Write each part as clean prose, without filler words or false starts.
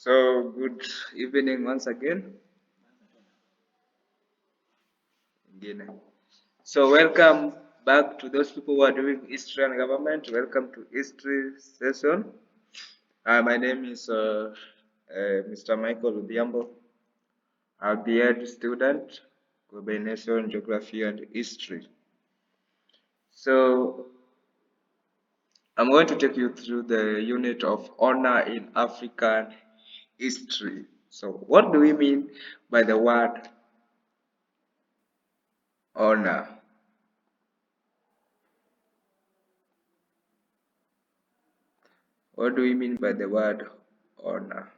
So, good evening once again. Again. So, welcome back to those people who are doing history and government. Welcome to history session. My name is Mr. Michael Udiambo. I'll be a student, combination geography and history. So, I'm going to take you through the unit of honor in African history. So, what do we mean by the word honor? What do we mean by the word honor?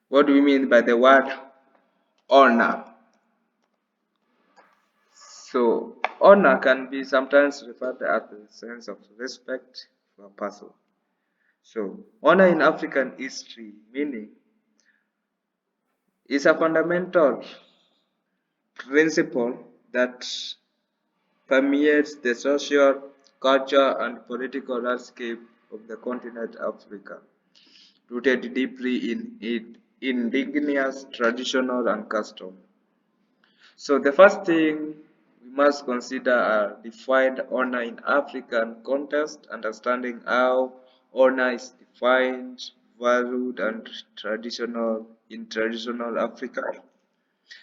What do we mean by the word honor? So, honor can be sometimes referred to as the sense of respect for a person. So, honor in African history meaning is a fundamental principle that permeates the social, culture, and political landscape of the continent Africa, rooted deeply in indigenous traditional and custom. So the first thing we must consider are defined honor in African context, understanding how honor is defined, valued, and traditional in traditional Africa,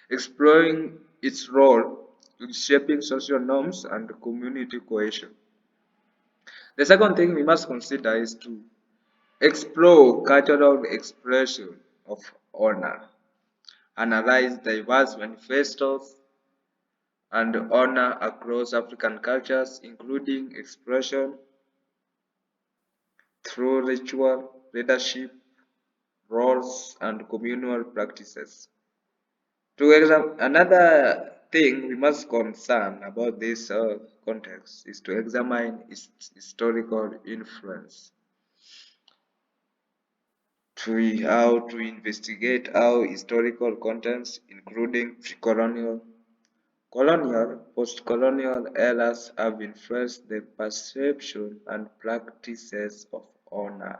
exploring its role in shaping social norms and community cohesion. The second thing we must consider is to explore cultural expression of honor, analyze diverse manifestos and honor across African cultures, including expression through ritual, leadership, roles, and communal practices. Another thing we must concern about this context is to examine its historical influence. How to investigate how historical contents, including pre-colonial, colonial, post-colonial eras have influenced the perception and practices of honor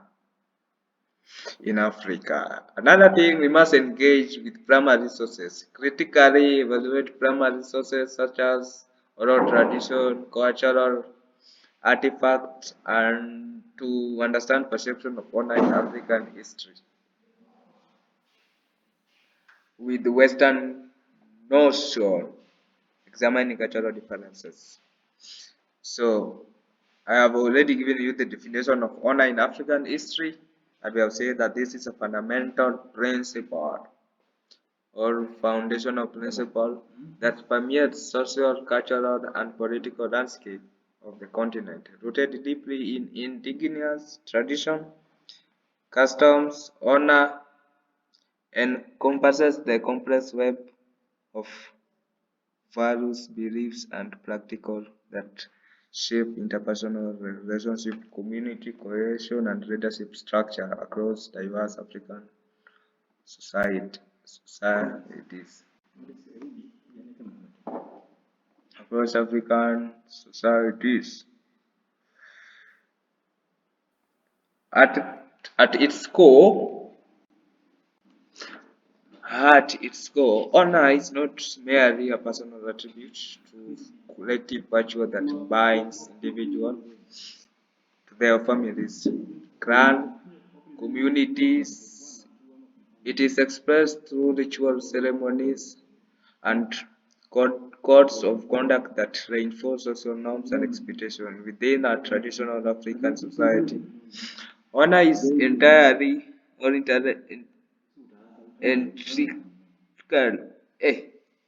in Africa. Another thing, we must engage with primary sources, critically evaluate primary sources such as oral tradition, cultural artifacts, and to understand perception of honor in African history. With the Western notion, examining cultural differences. So, I have already given you the definition of honor in African history, and we have said that this is a fundamental principle or foundational principle that permeates social, cultural, and political landscape of the continent, rooted deeply in indigenous tradition, customs, honor, encompasses the complex web of values, beliefs, and practical that shape interpersonal relationship, community cohesion, and leadership structure across diverse African societies. Across African societies. At, at its core, honor is not merely a personal attribute to collective virtue that binds individuals to their families, clan, communities. It is expressed through ritual ceremonies and codes of conduct that reinforce social norms and expectations within a traditional African society. Honor is entirely or integral. It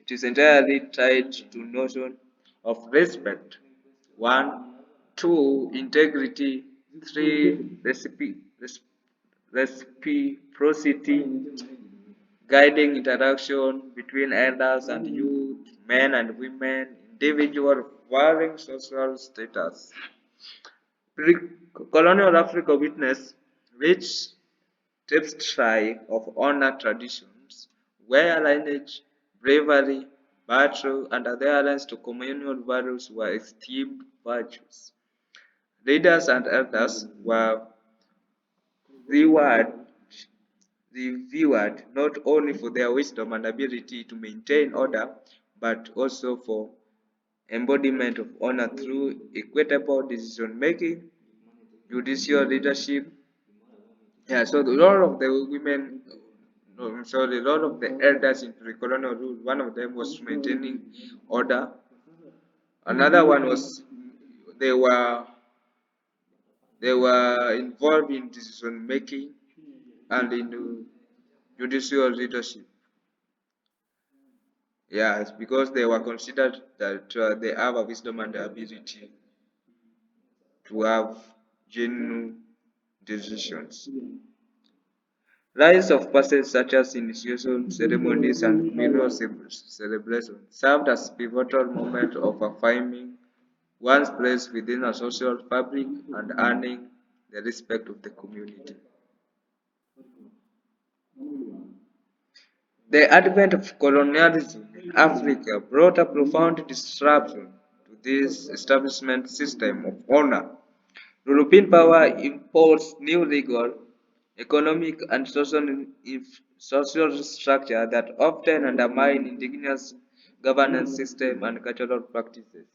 is entirely tied to notion of respect. One, two, integrity. Three, reciprocity, guiding interaction between elders and youth, men and women, individual varying social status. Pre-colonial Africa witnessed rich tapestry of honor traditions, where lineage, bravery, battle, and adherence to communal values were esteemed virtues. Leaders and elders were reward, revered not only for their wisdom and ability to maintain order, but also for embodiment of honor through equitable decision making, judicial leadership. Yeah, so the role of the women, no, I'm sorry, the role of the elders in pre-colonial rule, one of them was maintaining order. Another one was they were they were involved in decision making and in judicial leadership. Yes, because they were considered that they have a wisdom and the ability to have genuine decisions. Rites of passage such as initiation ceremonies and communal celebrations served as pivotal moments of affirming one's place within a social fabric and earning the respect of the community. The advent of colonialism in Africa brought a profound disruption to this establishment system of honor. European power imposed new legal, economic, and social structure that often undermine indigenous governance system and cultural practices.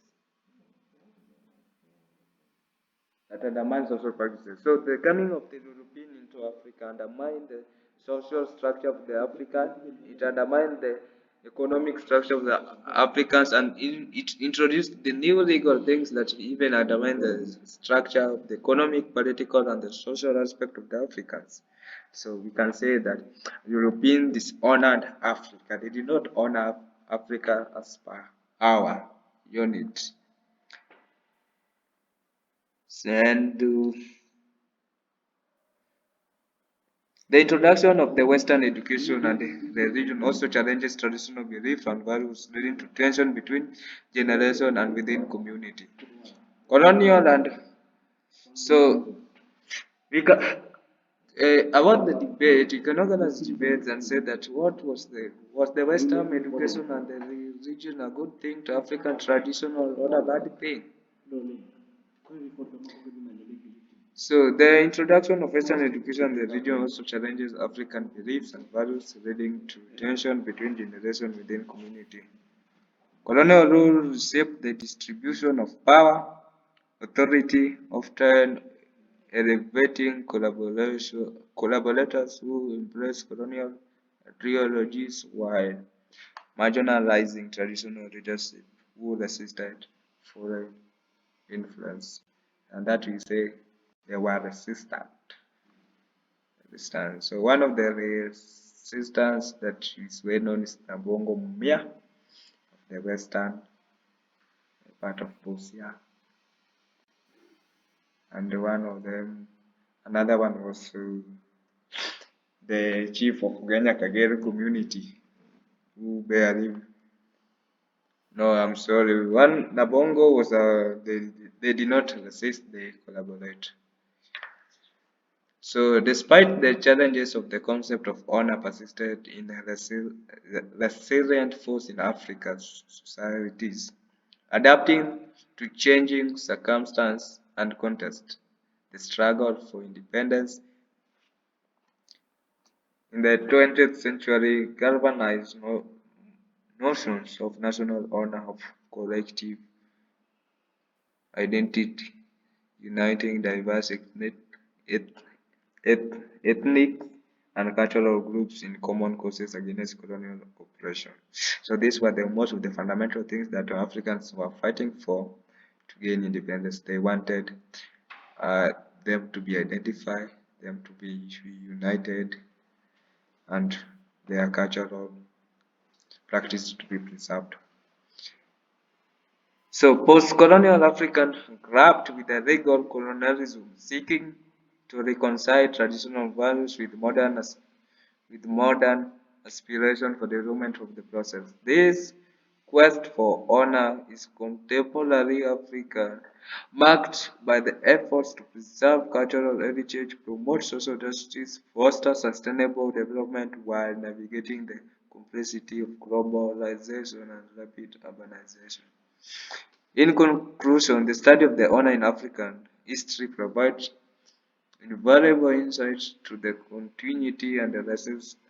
That undermines social practices. So the coming of the European into Africa undermined the social structure of the African, it undermined the economic structure of the Africans, and it introduced the new legal things that even undermine the structure of the economic, political, and the social aspect of the Africans. So we can say that European dishonored Africa. They did not honor Africa as per our unit. And the introduction of the Western education and the region also challenges traditional beliefs and values, leading to tension between generation and within community. Colonial and so we can, about the debate, you can organize debates and say that was the Western education and the region a good thing to African traditional or a bad thing? So the introduction of Western education in the region also challenges African beliefs and values, leading to tension between generations within community. Colonial rule reshaped the distribution of power, authority, often elevating collaborators who embrace colonial ideologies while marginalizing traditional leadership who resisted foreign influence. And that we say they were resistant. So one of the resistance that is well known is Nabongo Mumia of the western part of Busia. And one of them, another one was the chief of Ganya Kagere community who barely, no, I'm sorry, one Nabongo was they did not resist, they collaborate. So despite the challenges of the concept of honor persisted in a resilient force in Africa's societies, adapting to changing circumstances and context. The struggle for independence in the 20th century galvanized notions of national honor, of collective identity, uniting diverse ethnic and cultural groups in common causes against colonial oppression. So these were the most of the fundamental things that Africans were fighting for to gain independence. They wanted uh, them to be identified, them to be united, and their cultural practice to be preserved. So post-colonial African grapped with the legal colonialism, seeking to reconcile traditional values with modern aspiration for development of the process. This quest for honor is contemporary Africa, marked by the efforts to preserve cultural heritage, promote social justice, foster sustainable development while navigating the complexity of globalization and rapid urbanization. In conclusion, the study of the honor in African history provides invaluable insights to the continuity and the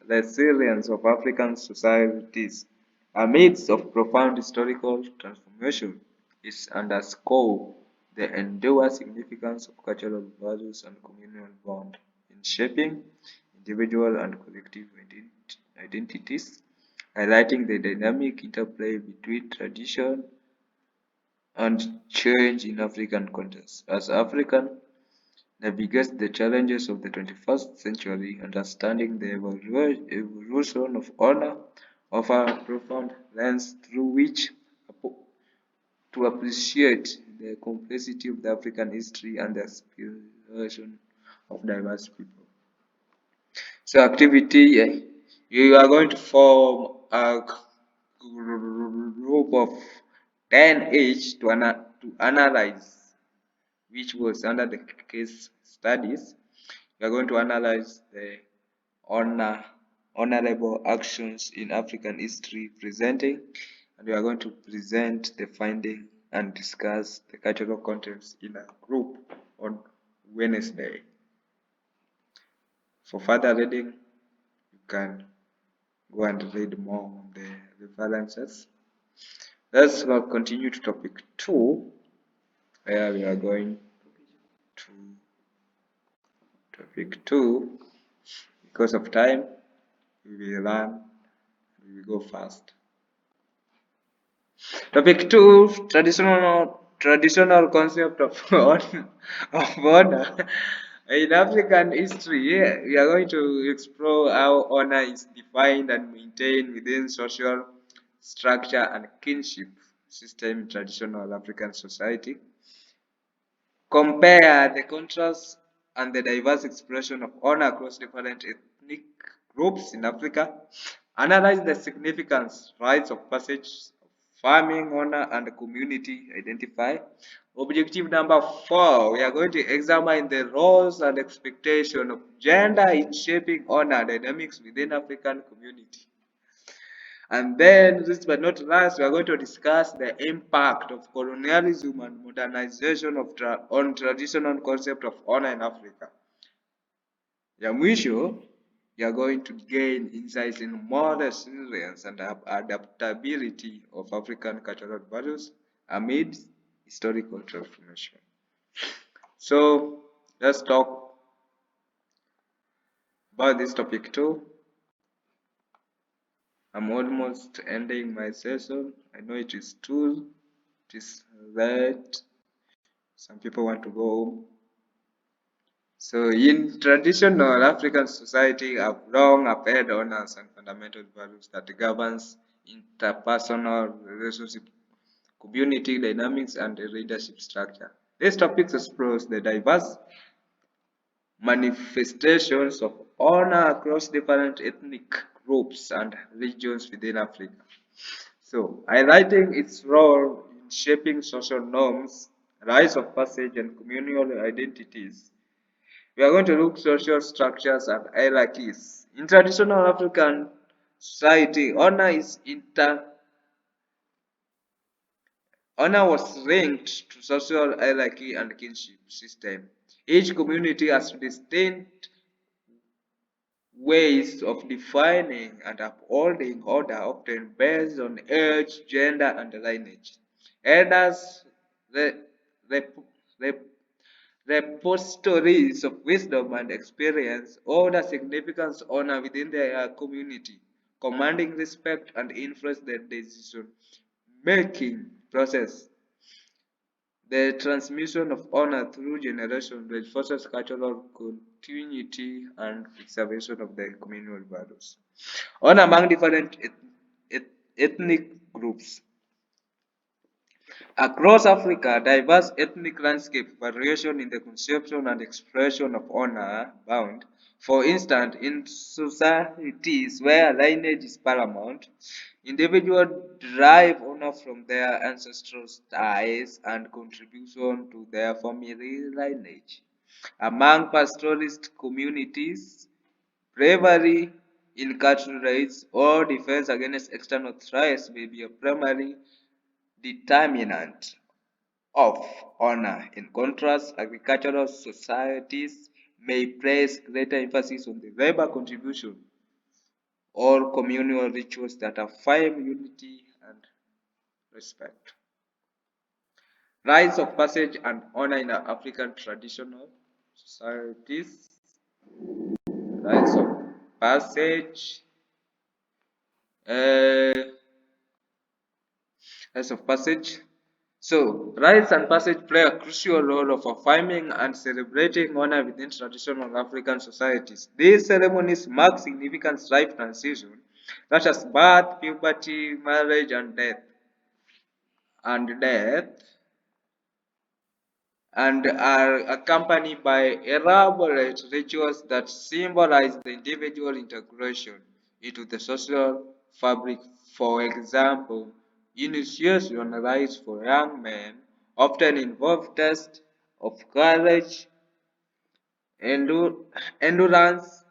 resilience of African societies amidst of profound historical transformation. It underscores the enduring significance of cultural values and communal bond in shaping individual and collective identities, highlighting the dynamic interplay between tradition and change in African context. As African navigates the challenges of the 21st century, understanding the evolution of honor offers a profound lens through which to appreciate the complexity of the African history and the aspiration of diverse people. So activity, you are going to form a group of 10 each to analyze, which was under the case studies. We are going to analyze the honor, honorable actions in African history presenting, and we are going to present the finding and discuss the cultural contents in a group on Wednesday. For further reading, you can go and read more on the references. Let's continue to topic 2, where we are going to topic 2. Because of time, we will run, we will go fast. Topic 2, traditional concept of honor. In African history, we are going to explore how honor is defined and maintained within social structure and kinship system in traditional African society. Compare the contrast and the diverse expression of honor across different ethnic groups in Africa. Analyze the significance, rites of passage, farming honor, and community identify. Objective number 4, we are going to examine the roles and expectation of gender in shaping honor dynamics within African community. And then, last but not last, we are going to discuss the impact of colonialism and modernization on traditional concept of honor in Africa. Ya mwisho, you are going to gain insights in more resilience and adaptability of African cultural values amid historical transformation. So, let's talk about this topic too. I'm almost ending my session. I know it is late. Some people want to go home. So in traditional African society have long upheld honors and fundamental values that governs interpersonal relationship, community dynamics, and leadership structure. This topic explores the diverse manifestations of honor across different ethnic groups and regions within Africa. So, highlighting its role in shaping social norms, rites of passage, and communal identities. We are going to look social structures and hierarchies. In traditional African society, honor was linked to social hierarchy and kinship system. Each community has distinct ways of defining and upholding order, often based on age, gender, and lineage. Elders, the, the repositories of wisdom and experience hold a significant honor within their community, commanding respect and influence their decision making process. The transmission of honor through generations reinforces cultural continuity and preservation of the communal values. Honor among different ethnic groups. Across Africa, diverse ethnic landscape variation in the conception and expression of honor bound. For instance, in societies where lineage is paramount, individuals derive honor from their ancestral ties and contribution to their family lineage. Among pastoralist communities, bravery in cattle raids or defense against external threats may be a primary determinant of honor. In contrast, agricultural societies may place greater emphasis on the labor contribution or communal rituals that affirm unity and respect. Rites of passage and honor in African traditional societies. Rites of passage. Uh, rites of passage. So, rites and passage play a crucial role of affirming and celebrating honor within traditional African societies. These ceremonies mark significant life transition, such as birth, puberty, marriage, and death, and are accompanied by elaborate rituals that symbolize the individual integration into the social fabric. For example, initiation rites for young men often involve tests of courage, endurance,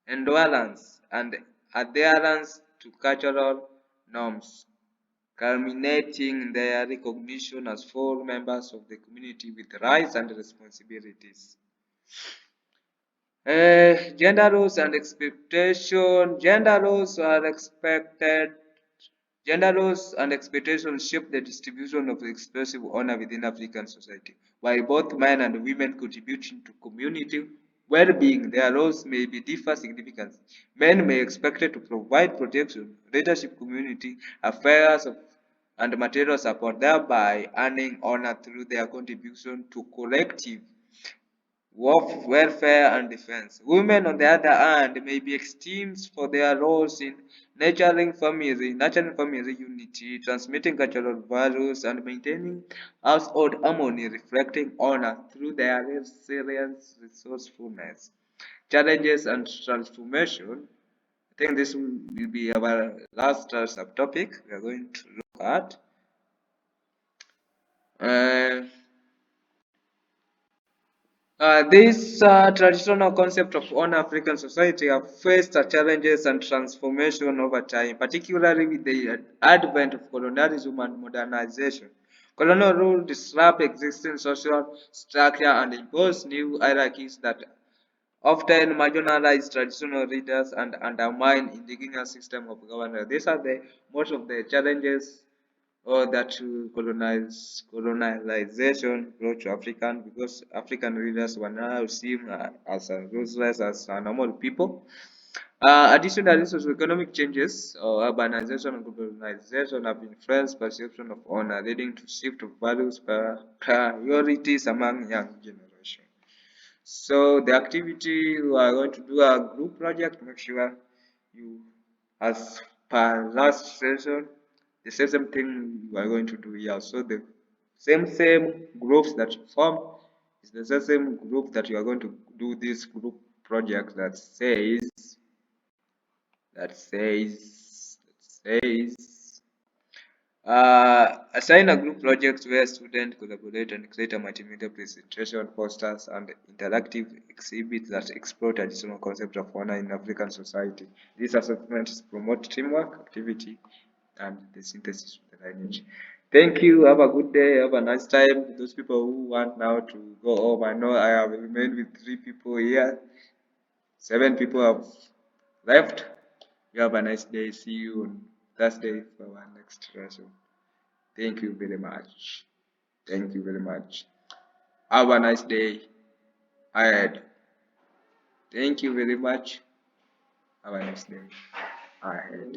and adherence to cultural norms, culminating in their recognition as full members of the community with rights and responsibilities. Gender roles and expectation. Gender roles and expectations shape the distribution of expressive honor within African society. While both men and women contribute to community well-being, their roles may be differ significantly. Men may be expected to provide protection, leadership, community affairs, and material support, thereby earning honor through their contribution to collective welfare and defense. Women, on the other hand, may be esteemed for their roles in nurturing family unity, transmitting cultural values, and maintaining household harmony, reflecting honor through their resilience, resourcefulness, challenges, and transformation. I think this will be our last subtopic we are going to look at. Uh, this traditional concept of honor African society have faced challenges and transformation over time, particularly with the advent of colonialism and modernization. Colonial rule disrupt existing social structure and impose new hierarchies that often marginalize traditional leaders and undermine indigenous system of governance. These are the most of the challenges or that colonization brought to African, because African leaders were now seen as ruthless as normal people. Additionally, socioeconomic changes or urbanization and globalization have influenced perception of honor, leading to shift of values priorities among young generation. So the activity we are going to do a group project. Make sure you, as per last session, the same thing you are going to do here. So the same groups that you form is the same group that you are going to do this group project that says assign a group project where students collaborate and create a multimedia presentation, posters, and interactive exhibits that explore traditional concepts of honor in African society. These assessments promote teamwork, activity, and the synthesis of the lineage. Thank you. Have a good day. Have a nice time. Those people who want now to go home, I know I have remained with 3 people here. 7 people have left. You have a nice day. See you on Thursday for our next lesson. Thank you very much. Thank you very much. Have a nice day ahead. Thank you very much. Have a nice day ahead.